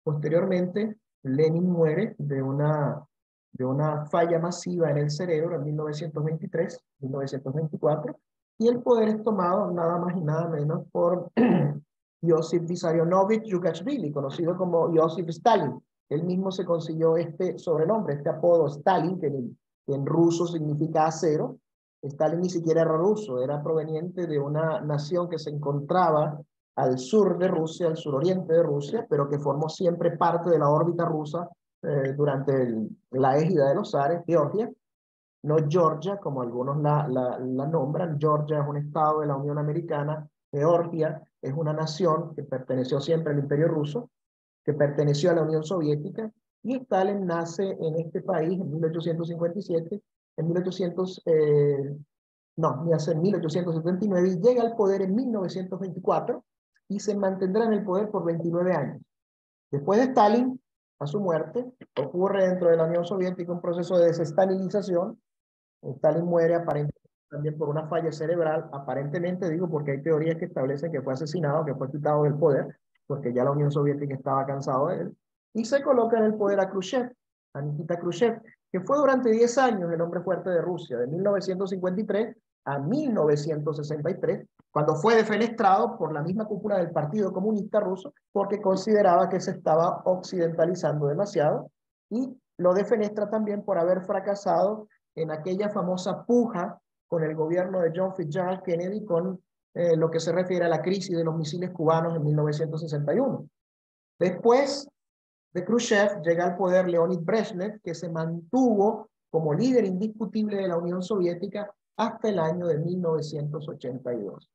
Posteriormente, Lenin muere de una falla masiva en el cerebro en 1923, 1924, y el poder es tomado nada más y nada menos por Josip Vissarionovich Yugashvili, conocido como Joseph Stalin. Él mismo se consiguió este sobrenombre, este apodo Stalin, que en ruso significa acero. Stalin ni siquiera era ruso, era proveniente de una nación que se encontraba al sur de Rusia, al suroriente de Rusia, pero que formó siempre parte de la órbita rusa durante la égida de los zares, Georgia, no Georgia, como algunos la nombran. Georgia es un estado de la Unión Americana, Georgia es una nación que perteneció siempre al Imperio Ruso, que perteneció a la Unión Soviética, y Stalin nace en este país en 1857, en 1800, no, nace en 1879 y llega al poder en 1924 y se mantendrá en el poder por 29 años. Después de Stalin, a su muerte, ocurre dentro de la Unión Soviética un proceso de desestalinización. Stalin muere aparentemente también por una falla cerebral, aparentemente digo porque hay teorías que establecen que fue asesinado, que fue quitado del poder, porque ya la Unión Soviética estaba cansado de él, y se coloca en el poder a Khrushchev, a Nikita Khrushchev, que fue durante 10 años el hombre fuerte de Rusia, de 1953 a 1963, cuando fue defenestrado por la misma cúpula del Partido Comunista Ruso, porque consideraba que se estaba occidentalizando demasiado, y lo defenestra también por haber fracasado en aquella famosa puja con el gobierno de John Fitzgerald Kennedy con lo que se refiere a la crisis de los misiles cubanos en 1961. Después de Khrushchev llega al poder Leonid Brezhnev, que se mantuvo como líder indiscutible de la Unión Soviética hasta el año de 1982.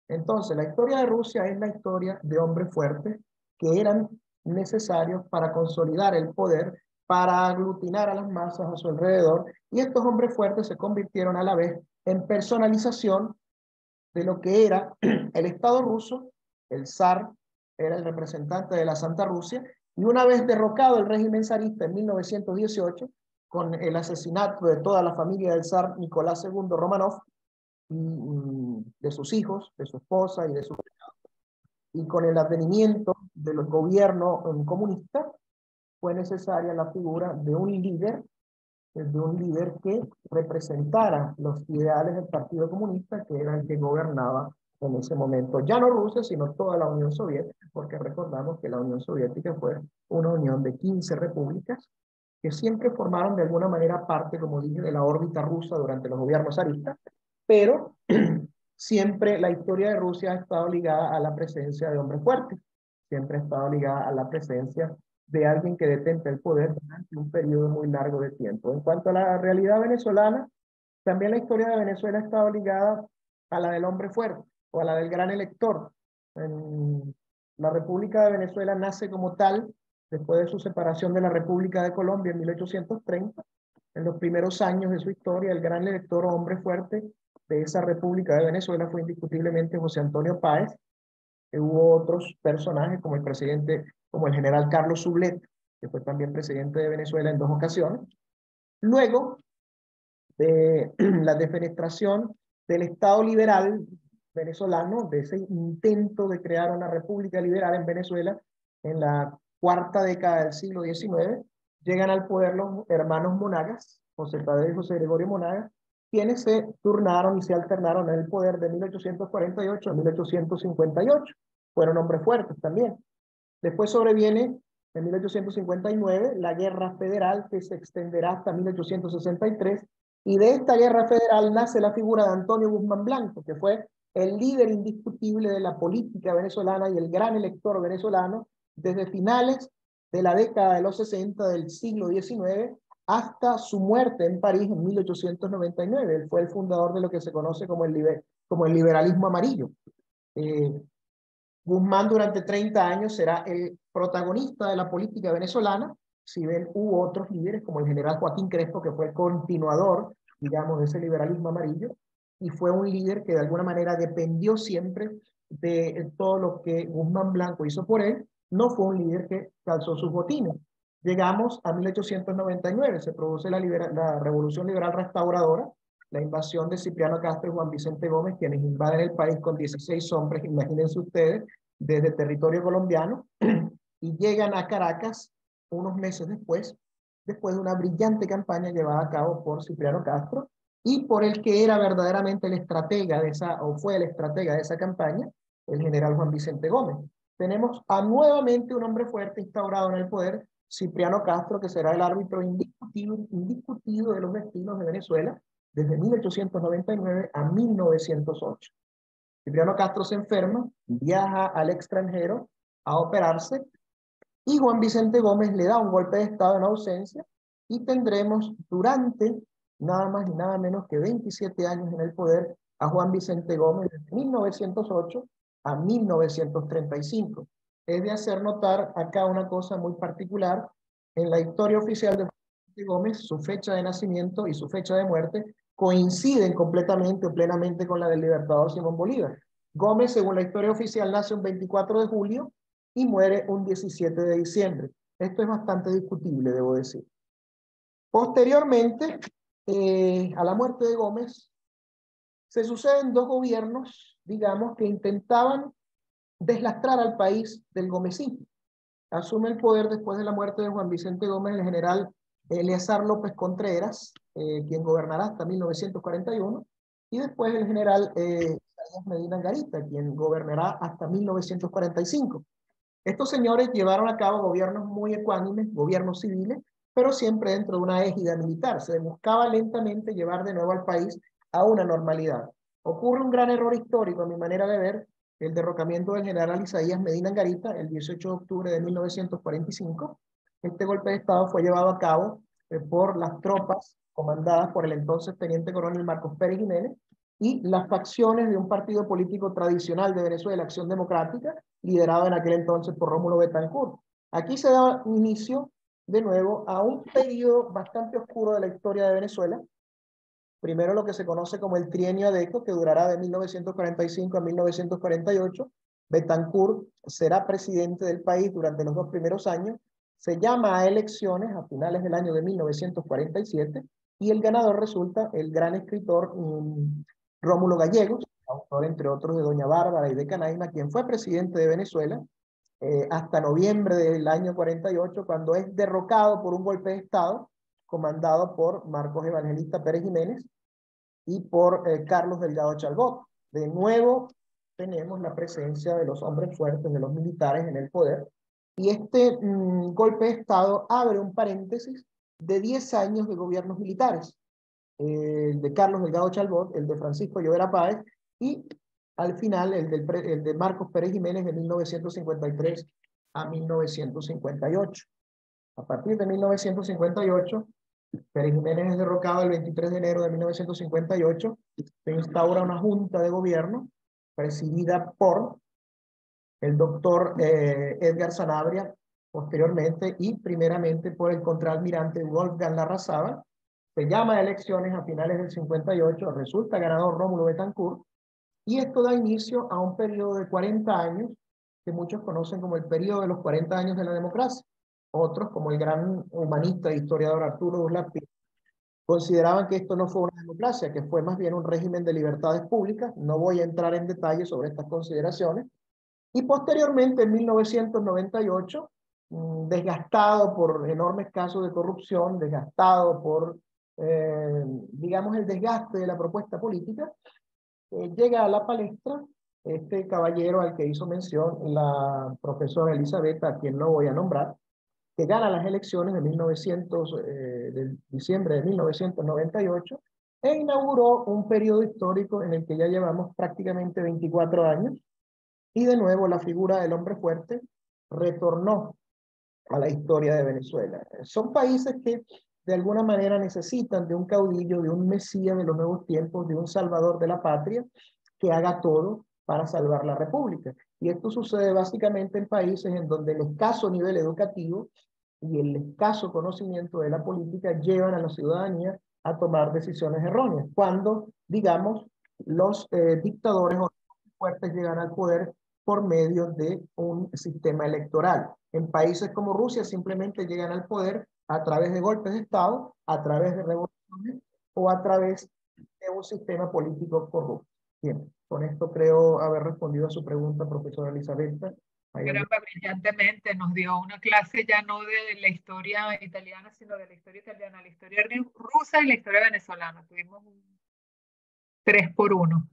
Entonces, la historia de Rusia es la historia de hombres fuertes que eran necesarios para consolidar el poder, para aglutinar a las masas a su alrededor, y estos hombres fuertes se convirtieron a la vez en personalización de lo que era el Estado ruso. El zar era el representante de la Santa Rusia, y una vez derrocado el régimen zarista en 1918, con el asesinato de toda la familia del zar Nicolás II Romanov, y de sus hijos, de su esposa y con el advenimiento de los gobiernos comunistas, fue necesaria la figura de un líder que representara los ideales del Partido Comunista, que era el que gobernaba en ese momento, ya no Rusia, sino toda la Unión Soviética, porque recordamos que la Unión Soviética fue una unión de 15 repúblicas que siempre formaron de alguna manera parte, como dije, de la órbita rusa durante los gobiernos zaristas, pero siempre la historia de Rusia ha estado ligada a la presencia de hombres fuertes, siempre ha estado ligada a la presencia de alguien que detenta el poder durante un periodo muy largo de tiempo. En cuanto a la realidad venezolana, también la historia de Venezuela ha estado ligada a la del hombre fuerte o a la del gran elector. En la República de Venezuela nace como tal después de su separación de la República de Colombia en 1830. En los primeros años de su historia, el gran elector o hombre fuerte de esa República de Venezuela fue indiscutiblemente José Antonio Páez. Hubo otros personajes como el presidente, como el general Carlos Sublet, que fue también presidente de Venezuela en 2 ocasiones. Luego de la defenestración del Estado liberal venezolano, de ese intento de crear una república liberal en Venezuela en la cuarta década del siglo XIX, llegan al poder los hermanos Monagas, José Tadeo y José Gregorio Monagas, quienes se turnaron y se alternaron en el poder de 1848 a 1858. Fueron hombres fuertes también. Después sobreviene en 1859 la Guerra Federal, que se extenderá hasta 1863, y de esta Guerra Federal nace la figura de Antonio Guzmán Blanco, que fue el líder indiscutible de la política venezolana y el gran elector venezolano desde finales de la década de los 60 del siglo XIX hasta su muerte en París en 1899. Él fue el fundador de lo que se conoce como el liberalismo amarillo. Guzmán durante 30 años será el protagonista de la política venezolana. Si ven, hubo otros líderes como el general Joaquín Crespo, que fue el continuador, digamos, de ese liberalismo amarillo, y fue un líder que de alguna manera dependió siempre de todo lo que Guzmán Blanco hizo por él. No fue un líder que calzó sus botines. Llegamos a 1899, se produce la Revolución Liberal Restauradora, la invasión de Cipriano Castro y Juan Vicente Gómez, quienes invaden el país con 16 hombres, imagínense ustedes, desde territorio colombiano, y llegan a Caracas unos meses después de una brillante campaña llevada a cabo por Cipriano Castro y por el que era verdaderamente el estratega de esa, o fue el estratega de esa campaña, el general Juan Vicente Gómez. Tenemos a nuevamente un hombre fuerte instaurado en el poder, Cipriano Castro, que será el árbitro indiscutido de los destinos de Venezuela desde 1899 a 1908. Cipriano Castro se enferma, viaja al extranjero a operarse y Juan Vicente Gómez le da un golpe de Estado en ausencia y tendremos durante nada más y nada menos que 27 años en el poder a Juan Vicente Gómez desde 1908 a 1935. Es de hacer notar acá una cosa muy particular. En la historia oficial de Juan Vicente Gómez, su fecha de nacimiento y su fecha de muerte coinciden completamente o plenamente con la del libertador Simón Bolívar. Gómez, según la historia oficial, nace un 24 de julio y muere un 17 de diciembre. Esto es bastante discutible, debo decir. Posteriormente, a la muerte de Gómez, se suceden dos gobiernos, digamos, que intentaban deslastrar al país del gomecismo. Asume el poder después de la muerte de Juan Vicente Gómez el general Eleazar López Contreras, quien gobernará hasta 1941, y después el general Isaías Medina Angarita, quien gobernará hasta 1945. Estos señores llevaron a cabo gobiernos muy ecuánimes, gobiernos civiles, pero siempre dentro de una égida militar. Se buscaba lentamente llevar de nuevo al país a una normalidad. Ocurre un gran error histórico, a mi manera de ver, el derrocamiento del general Isaías Medina Angarita el 18 de octubre de 1945. Este golpe de Estado fue llevado a cabo por las tropas comandadas por el entonces teniente coronel Marcos Pérez Jiménez y las facciones de un partido político tradicional de Venezuela, Acción Democrática, liderado en aquel entonces por Rómulo Betancourt. Aquí se da inicio de nuevo a un periodo bastante oscuro de la historia de Venezuela. Primero lo que se conoce como el trienio Adeco, que durará de 1945 a 1948. Betancourt será presidente del país durante los dos primeros años. Se llama a elecciones a finales del año de 1947 y el ganador resulta el gran escritor Rómulo Gallegos, autor entre otros de Doña Bárbara y de Canaima, quien fue presidente de Venezuela hasta noviembre del año 48, cuando es derrocado por un golpe de Estado comandado por Marcos Evangelista Pérez Jiménez y por Carlos Delgado Chalbot. De nuevo tenemos la presencia de los hombres fuertes, de los militares en el poder, y este golpe de Estado abre un paréntesis de 10 años de gobiernos militares, el de Carlos Delgado Chalbot, el de Francisco Llovera Páez, y al final el de Marcos Pérez Jiménez de 1953 a 1958. A partir de 1958, Pérez Jiménez es derrocado el 23 de enero de 1958, se instaura una junta de gobierno presidida por el doctor Edgar Sanabria, posteriormente y primeramente por el contraalmirante Wolfgang Larrazábal. Se llama a elecciones a finales del 58, resulta ganador Rómulo Betancourt, y esto da inicio a un periodo de 40 años que muchos conocen como el periodo de los 40 años de la democracia. Otros, como el gran humanista e historiador Arturo Uslar, consideraban que esto no fue una democracia, que fue más bien un régimen de libertades públicas. No voy a entrar en detalle sobre estas consideraciones. Y posteriormente, en 1998, desgastado por enormes casos de corrupción, desgastado por, digamos, el desgaste de la propuesta política, llega a la palestra este caballero al que hizo mención la profesora Elizabeth, a quien no voy a nombrar, que gana las elecciones de diciembre de 1998 e inauguró un periodo histórico en el que ya llevamos prácticamente 24 años y de nuevo la figura del hombre fuerte retornó a la historia de Venezuela. Son países que de alguna manera necesitan de un caudillo, de un mesías de los nuevos tiempos, de un salvador de la patria que haga todo para salvar la república. Y esto sucede básicamente en países en donde el escaso nivel educativo y el escaso conocimiento de la política llevan a la ciudadanía a tomar decisiones erróneas. Cuando, digamos, los dictadores o fuertes llegan al poder por medio de un sistema electoral. En países como Rusia simplemente llegan al poder a través de golpes de Estado, a través de revoluciones o a través de un sistema político corrupto. Bien, con esto creo haber respondido a su pregunta, profesora Elizabeth. ¿Hay algo? Caramba, brillantemente nos dio una clase ya no de la historia italiana, sino de la historia italiana, la historia rusa y la historia venezolana. Tuvimos un 3 por 1.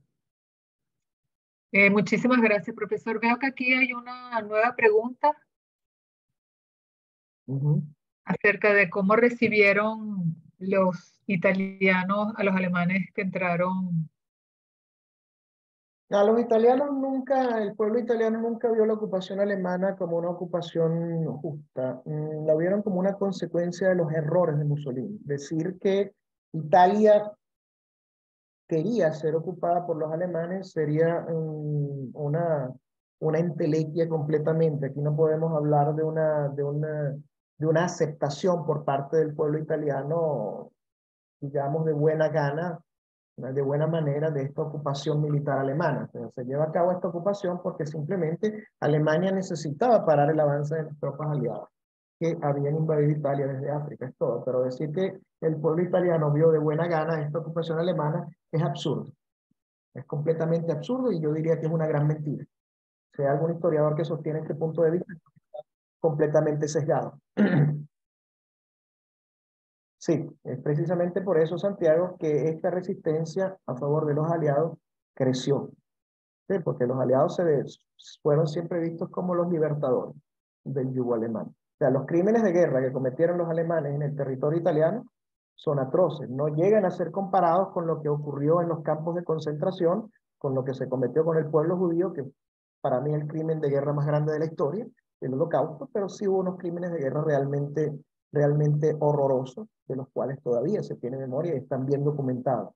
Muchísimas gracias, profesor. Veo que aquí hay una nueva pregunta Ujú. acerca de cómo recibieron los italianos a los alemanes que entraron. A los italianos nunca, el pueblo italiano nunca vio la ocupación alemana como una ocupación justa. La vieron como una consecuencia de los errores de Mussolini. Decir que Italia quería ser ocupada por los alemanes sería una entelequia completamente. Aquí no podemos hablar de una aceptación por parte del pueblo italiano, digamos, de buena gana, de buena manera de esta ocupación militar alemana. Pero se lleva a cabo esta ocupación porque simplemente Alemania necesitaba parar el avance de las tropas aliadas que habían invadido Italia desde África, es todo. Pero decir que el pueblo italiano vio de buena gana esta ocupación alemana es absurdo. Es completamente absurdo y yo diría que es una gran mentira. Si hay algún historiador que sostiene este punto de vista, completamente sesgado. Sí, es precisamente por eso, Santiago, que esta resistencia a favor de los aliados creció. Sí, porque los aliados fueron siempre vistos como los libertadores del yugo alemán. O sea, los crímenes de guerra que cometieron los alemanes en el territorio italiano son atroces. No llegan a ser comparados con lo que ocurrió en los campos de concentración, con lo que se cometió con el pueblo judío, que para mí es el crimen de guerra más grande de la historia, el Holocausto, pero sí hubo unos crímenes de guerra realmente horrorosos, de los cuales todavía se tiene memoria y están bien documentados.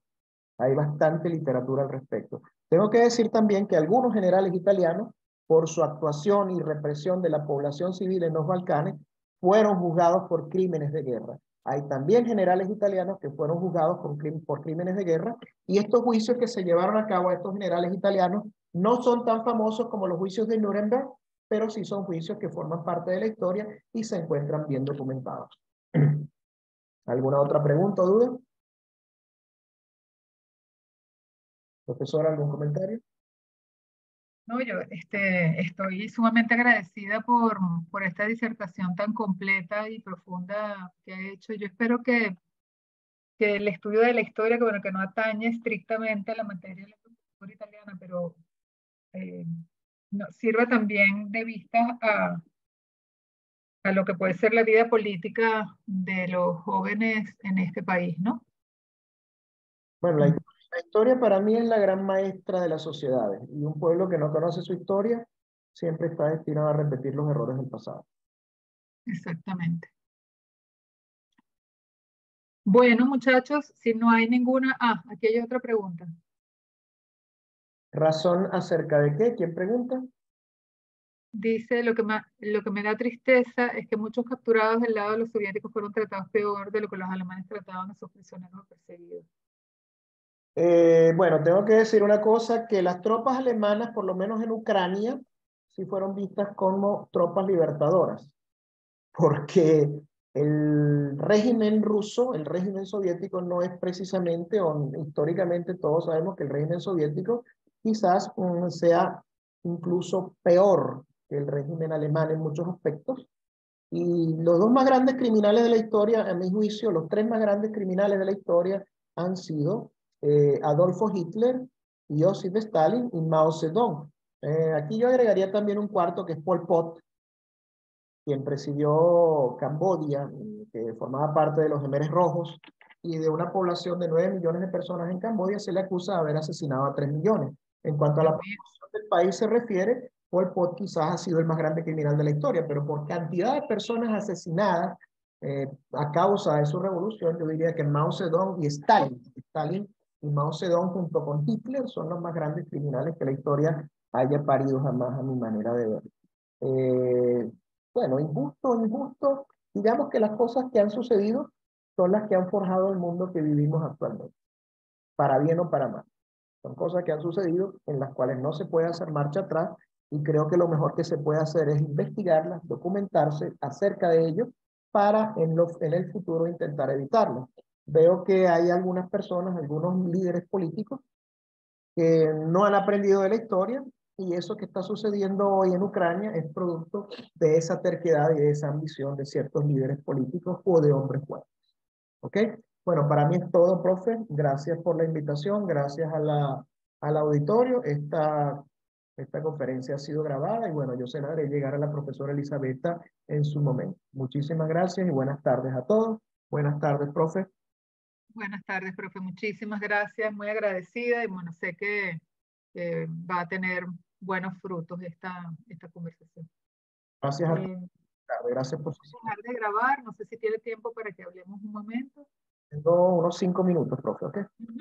Hay bastante literatura al respecto. Tengo que decir también que algunos generales italianos, por su actuación y represión de la población civil en los Balcanes, fueron juzgados por crímenes de guerra. Hay también generales italianos que fueron juzgados por crímenes de guerra, y estos juicios que se llevaron a cabo a estos generales italianos no son tan famosos como los juicios de Nuremberg, pero sí son juicios que forman parte de la historia y se encuentran bien documentados. ¿Alguna otra pregunta o duda? Profesor, ¿algún comentario? No, yo estoy sumamente agradecida por esta disertación tan completa y profunda que ha hecho. Yo espero que el estudio de la historia, que bueno, que no atañe estrictamente a la materia de la cultura italiana, pero eh, sirva también de vista a lo que puede ser la vida política de los jóvenes en este país, ¿no? Bueno, la historia para mí es la gran maestra de las sociedades y un pueblo que no conoce su historia siempre está destinado a repetir los errores del pasado. Exactamente. Bueno, muchachos, si no hay ninguna... Ah, aquí hay otra pregunta. ¿Razón acerca de qué? ¿Quién pregunta? Dice, lo que me da tristeza es que muchos capturados del lado de los soviéticos fueron tratados peor de lo que los alemanes trataban a sus prisioneros perseguidos. Bueno, tengo que decir una cosa, que las tropas alemanas, por lo menos en Ucrania, sí fueron vistas como tropas libertadoras, porque el régimen ruso, el régimen soviético no es precisamente, o históricamente todos sabemos que el régimen soviético quizás sea incluso peor que el régimen alemán en muchos aspectos. Y los dos más grandes criminales de la historia, a mi juicio, los tres más grandes criminales de la historia han sido Adolfo Hitler, Joseph Stalin y Mao Zedong. Aquí yo agregaría también un cuarto que es Pol Pot, quien presidió Camboya, que formaba parte de los Jemeres Rojos, y de una población de 9 millones de personas en Camboya se le acusa de haber asesinado a 3 millones. En cuanto a la Dios mío. población del país se refiere, Pol Pot quizás ha sido el más grande criminal de la historia, pero por cantidad de personas asesinadas a causa de su revolución, yo diría que Mao Zedong y Stalin y Mao Zedong junto con Hitler son los más grandes criminales que la historia haya parido jamás a mi manera de ver. Eh, bueno, injusto, digamos que las cosas que han sucedido son las que han forjado el mundo que vivimos actualmente, para bien o para mal. Son cosas que han sucedido en las cuales no se puede hacer marcha atrás y creo que lo mejor que se puede hacer es investigarlas, documentarse acerca de ello para en el futuro intentar evitarlo. Veo que hay algunas personas, algunos líderes políticos que no han aprendido de la historia Y eso que está sucediendo hoy en Ucrania es producto de esa terquedad y de esa ambición de ciertos líderes políticos o de hombres fuertes. ¿Ok? Bueno, para mí es todo, profe. Gracias por la invitación, gracias al auditorio. Esta conferencia ha sido grabada y bueno, yo se la haré llegar a la profesora Elisabetta en su momento. Muchísimas gracias y buenas tardes a todos. Buenas tardes, profe. Buenas tardes, profe. Muchísimas gracias. Muy agradecida y bueno, sé que va a tener buenos frutos esta conversación. Gracias a todos. Eh, Gracias por su... Dejar de grabar. No sé si tiene tiempo para que hablemos un momento. Tengo unos 5 minutos, profe, ¿ok? Ujú.